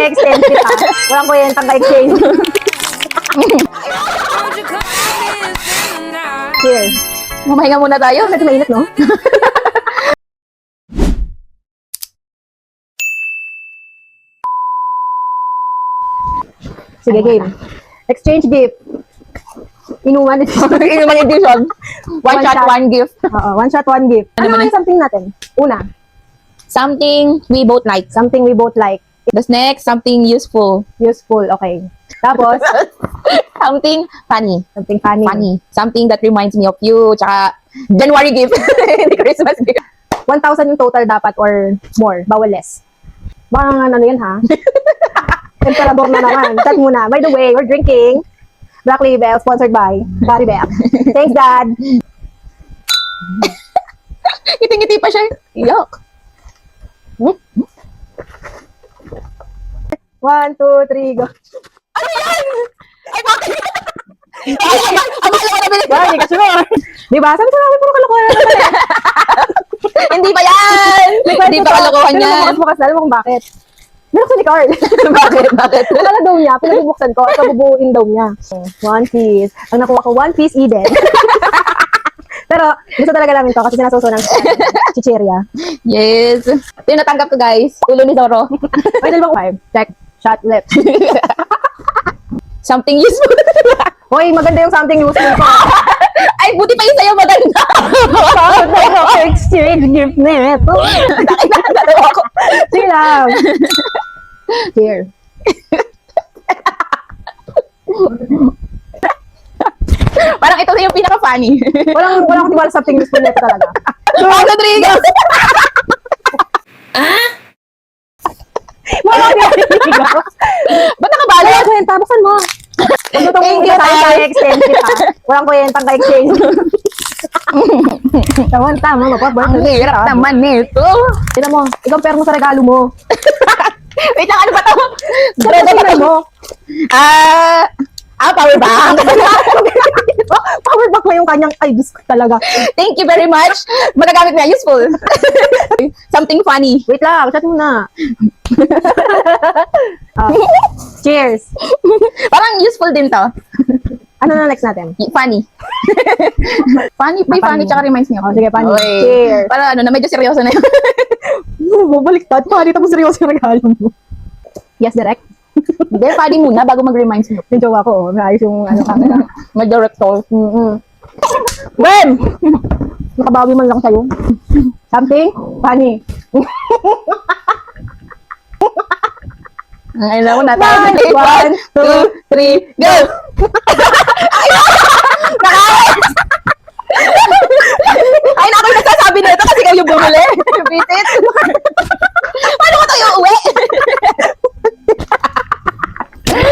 Exchange kita. Walang kwentang ka-exchange. Cheers. Mamahinga muna tayo. Medyo mainit, no? Sige, game. Exchange gift. Inuman Inuman edition. One shot, one gift. Oo, one shot, one gift. Ano naman yung something natin? Una, Something we both like. something we both like. The next, something useful. Useful, okay. Tapos, Something funny. something funny. Funny. Something that reminds me of you. Tsaka, January gift. Hindi Christmas gift. 1,000 yung total dapat or more. Bawal less. Baka ano yan, ha? Emperador na naman. Chat muna. By the way, we're drinking Black Label, sponsored by Baribel. Thanks, Dad. Ngiti-ngiti pa siya. Yuck. 1, 2, 3, go. Ano yan? Ay, bakit? Ang mahal ko nabili. Wow, hindi ka sure. Diba? Sabi ko namin, puro kalokohan na naman. Hindi pa yan. Hindi pa kalokohan yan. Bukas na, alam mo kung bakit. Binuksan ni Carl. Bakit? Bakit? Wala daw niya, pinabubuksan ko, at kabubuin daw niya. One Piece. Ang nakuha ko, One Piece Eden. Pero, gusto talaga namin to kasi sinasuso ng chicheria. Yes. Ito yung natanggap ko, guys. Ulo ni Zoro. Pwede ba 5? Check. Shot left. Something useful. Hoy, maganda yung something useful ko. Ay, buti pa yung sa'yo maganda. Exchange gift na ito. Dalawa ko. Sige lang. Cheers. Parang ito na yung pinaka-funny. Walang akong tiwala sa something useful nito talaga. Juan Rodriguez. Wala akong tiwala. Ba't nakabalo? Wala kwenta, buksan mo. Huwag mo Thank you, tayo guys. ka-exchange kita. Walang kwentang ka-exchange. Tama, Ang hirap naman nito. Tignan mo, i-compare mo sa regalo mo. Wait lang, ano ba to? Tignan mo. Power bank. Power bank mo yung kanyang, ay, Diyos ko talaga. Thank you very much. Magagamit na, useful. Something funny. Wait lang, chat muna. Cheers. Parang useful din to. Ano na next natin? Funny. Funny, may funny, tsaka reminds me of. Oh, sige, funny. Okay. Cheers. Para ano na, medyo seryoso na yun. Bumaliktad. Pari tapos seryoso yung regalo mo. Yes, direct. Hindi, funny muna bago mag-reminds me. Yung jowa ko, oh. Maayos yung ano camera. Mag-director. Ben! Nakabawi man lang sa'yo. Something funny. Ang alam ko na. 1, 2, 3, go! Ay, naku, yung nagsasabi na ito kasi kayo bumili. Bitit. Paano ko tayo uwi?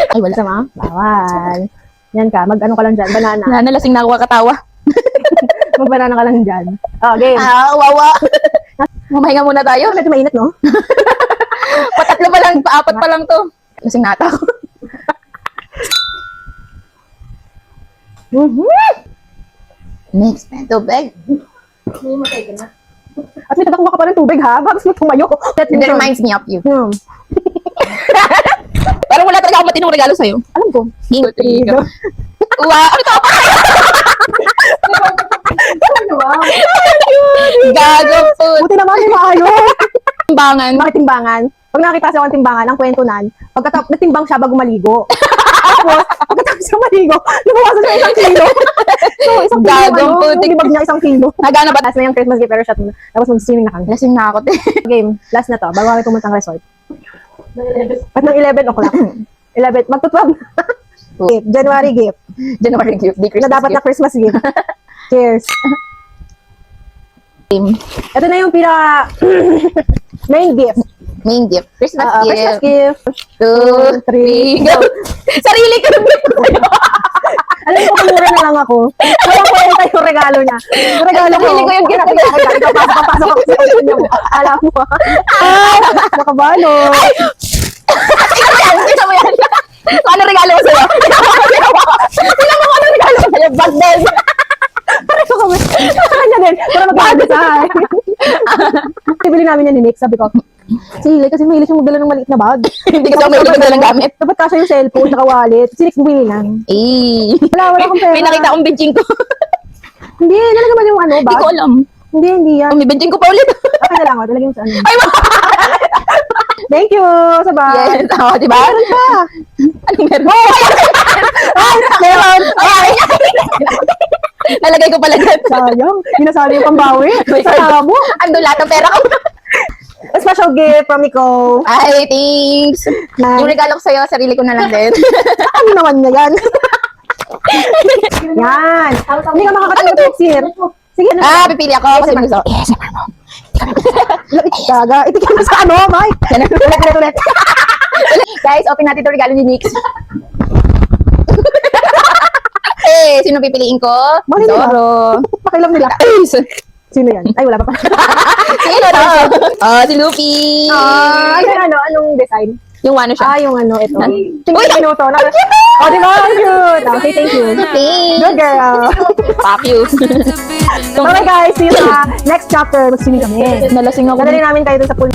Ay, wala. Sama? Bawal. Yan ka, mag-ano ka lang dyan, banana. Wala na, lasing na ako katawa. Mag-banana ka lang dyan. Oh, game. Wawa. Mamahinga muna tayo. Medyo mainit, no? Patatlo pa lang, paapat pa lang to. Lasing na ako. Next, tubig. At may nakakuha ka pa ng tubig, ha? Bakit mo tumayo? That reminds me of you. Hmm. Parang wala talaga akong matinong regalo sa'yo. Alam ko. Hingo. Wow, ano to? Gago po. Buti naman may maayos. Timbangan. Bakit timbangan? Pag nakita siya ng timbangan, ang kwento nan, nagtimbang siya bago maligo. Tapos, pagkatapos siya maligo, nabawasan siya 1 kilo. So, 1 kilo, Gagong putik. yung libag niya 1 kilo. Nagana ba? Last na yung Christmas gift, pero shot mo. Tapos mag-swimming na kami. Lasing na ako. Game, last na to, bago kami pumuntang resort. At ng 11 o'clock. 11, magto-12 na. Gift, January gift. January gift. Di Na Christmas dapat na gift. Christmas gift. Cheers. Ito na yung main gift. Main gift. Christmas Christmas gift. gift. 2, 3, go! Sarili ko na gift sa'yo. Alam mo, kumura na lang ako. Walang kwenta yung regalo niya. Yung regalo ko. Sarili ko yung gift. Papasok ako sa kanya mo. Alam mo. Nakabalo. Ito mo yan. So, ano regalo mo sa'yo? Tingnan mo ano regalo mo sa'yo. Bag din. Pareho kami. Sa kanya din. Para magbago sa akin. Bibili namin yan ni Nick. Sabi ko, Sili, kasi mahilig siyang magdala ng maliit na bag. Hindi kasi ako may ulit ng gamit. Dapat kasha yung cellphone, tsaka wallet. Sinex bumili lang. Eh. Wala akong pera. May nakita akong benching ko. Hindi, nalagyan mo yung ano, Hindi bag? ko alam. Hindi yan. Oh, may benching ko pa ulit. Akin na lang, oh. Talagyan mo sa ano. Ay, Thank you sa bag. yes. Oo, diba? Meron pa. Anong meron? Ay, meron. Ay, nalagay ko pala dyan. Sayang. Hinasali yung pambawi. May Sa mo. Ando lahat ng pera ko. A special gift from Nico. Ay, thanks. Na, Yung regalo ko sa'yo, sarili ko na lang din. ano naman niya yan? Yan. Hindi ka makakatanggap next year. Sige, ano? Ah, pipili ako kasi mag gusto. Yes, mo. Gaga. Itikin mo sa ano, Mike. Ulit. Guys, open natin ito regalo ni Nix. Eh, sino pipiliin ko? Mali nila. Zoro. Pakilam nila. Ay, Sino yan? Ay, wala pa pa. sino to? Oh, si Luffy. Anong design? Yung ano siya. Yung ano, ito. Uy! Tingnan minuto. Oh, di ba? Ang cute. Say thank you. Thanks. Good girl. Pop you. Okay guys, see you sa next chapter. Mag-swimming kami. Nalasing ako. Dadali namin kayo dun sa pool.